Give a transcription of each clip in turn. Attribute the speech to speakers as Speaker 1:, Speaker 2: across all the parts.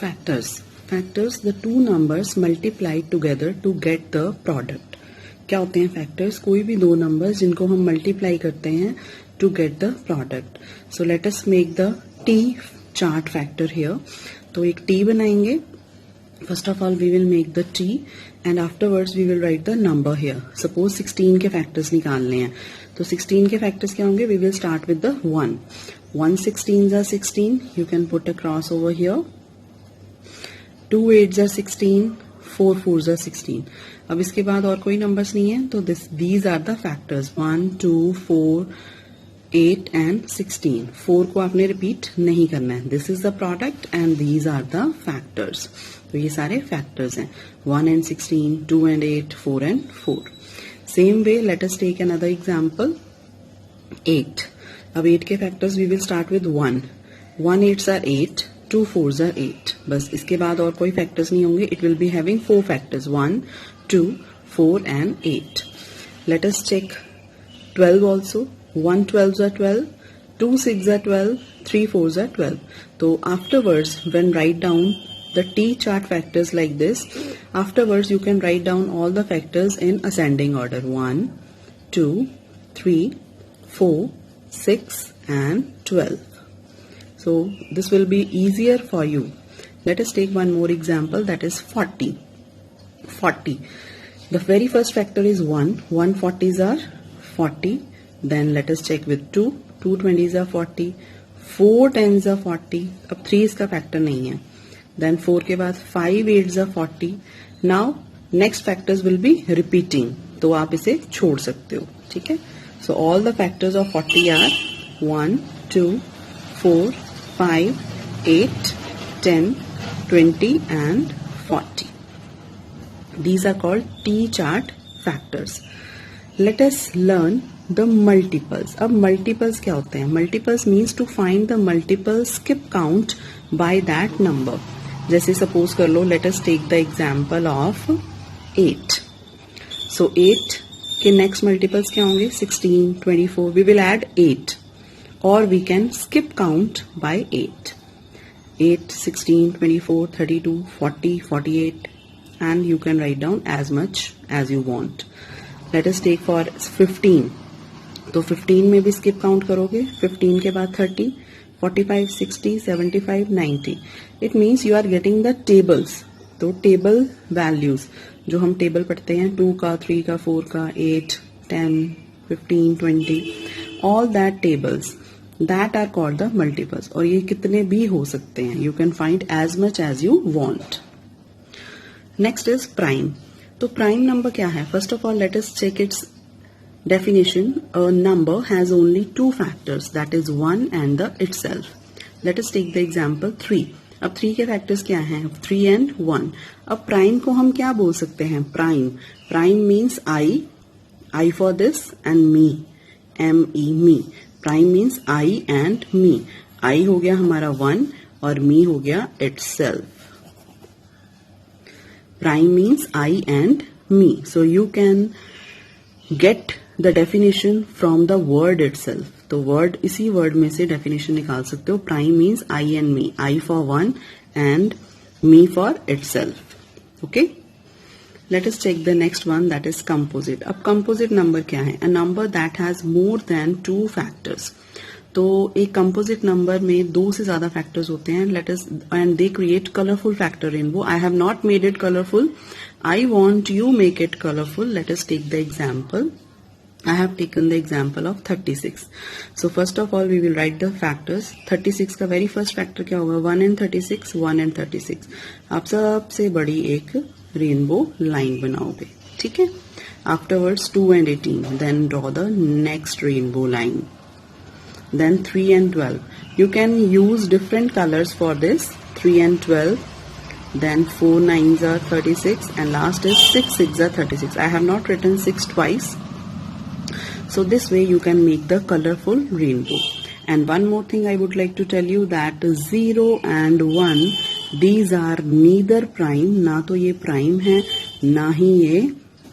Speaker 1: Factors the two numbers multiplied together to get the product. क्या होते हैं factors? कोई भी दो नंबर्स जिनको हम मल्टीप्लाई करते हैं to get the product. So let us make the T chart factor here. तो एक टी बनाएंगे. First of all we will make the T and afterwards we will write the number here. Suppose 16 के factors निकालने हैं. तो 16 के factors क्या होंगे? We will start with the 1. 1 16s are 16. You can put a cross over here. 2 8s are 16. 4 4s are 16. अब इसके बाद और कोई नंबर्स नहीं है तो these are the factors 1 2 4 8 and 16. 4 को आपने रिपीट नहीं करना है. This is the product and these are the factors. तो ये सारे फैक्टर्स हैं 1 and 16, 2 and 8, 4 and 4. Same way let us take another example. 8. अब 8 के factors we will start with 1. 1 8s are 8, 2 4s are 8. बस इसके बाद और कोई फैक्टर्स नहीं होंगे. It will be having 4 factors 1 2 4 and 8. Let us check 12 also. 1 12s are 12, 2 6s are 12, 3 4s are 12. तो afterwards when write down the T chart factors like this, afterwards you can write down all the factors in ascending order 1 2 3 4 6 and 12. So this will be easier for you. Let us take one more example, that is 40. 40. The very first factor is 1. 1 40s are 40. Then let us check with 2. 2 20s are 40. 4 10s are 40. अब 3 इसका factor नहीं है. Then 4 के बाद 5 8s are 40. Now next factors will be repeating. तो आप इसे छोड़ सकते हो. ठीक है. So all the factors of 40 are 1, 2, 4, 5, 8, 10, 20 and 40. These are called T-chart factors. Let us learn the multiples. अब multiples क्या होते हैं? Multiples means to find the multiple skip count by that number. जैसे suppose कर लो, let us take the example of 8. So 8 के next multiples क्या होंगे? 16 24. We will add 8 और we can skip count by 8. 8 16 24 32 40 48 and you can write down as much as you want. Let us take for 15. तो 15 में भी skip count करोगे. 15 के बाद 30 45 60 75 90. It means you are getting the tables. तो table values जो हम टेबल पढ़ते हैं 2 का 3 का 4 का 8 10 15 20, all that tables that are called the multiples. और ये कितने भी हो सकते हैं. You can find as much as you want. Next is prime. तो प्राइम नंबर क्या है? First of all let us check its definition. A number has only two factors, that is 1 and the itself. Let us take the example 3. अब 3 के factors क्या हैं? 3 and 1. अब prime को हम क्या बोल सकते हैं? Prime means I for this and me, me, me. Prime means I and me. I हो गया हमारा 1 और me हो गया itself. Prime means I and me. So you can get the definition from the word itself. तो word, इसी word में से definition निकाल सकते हो. Prime means I and me. I for 1 and me for itself. Okay? Let us check the next one, that is composite. अब composite number क्या है? A number that has more than 2 factors. तो एक composite number में 2 से ज्यादा factors होते हैं. Let us, and they create colorful factor rainbow. I have not made it colorful. I want you make it colorful. Let us take the example. I have taken the example of 36. So first of all we will write the factors. 36 का very first factor क्या होगा? 1 and 36, 1 and 36. आप सबसे बड़ी एक rainbow line बनाओगे. ठीक है. Afterwards 2 and 18. Then draw the next rainbow line. Then 3 and 12. You can use different colors for this. 3 and 12. Then 4 9s are 36 and last is 6 6s are 36. I have not written 6 twice. So this way you can make the colorful rainbow. And one more thing I would like to tell you, that 0 and 1, these are neither prime, ना तो ये prime है ना ही ये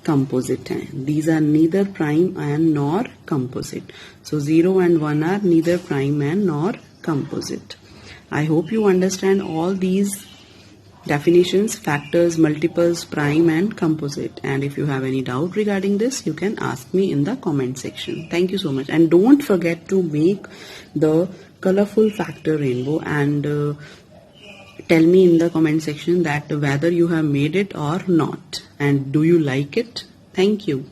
Speaker 1: composite हैं. These are neither prime and nor composite. So 0 and 1 are neither prime and nor composite. I hope you understand all these definitions, factors, multiples, prime and composite. And if you have any doubt regarding this, you can ask me in the comment section. Thank you so much. And don't forget to make the colorful factor rainbow and tell me in the comment section that whether you have made it or not and do you like it. Thank you.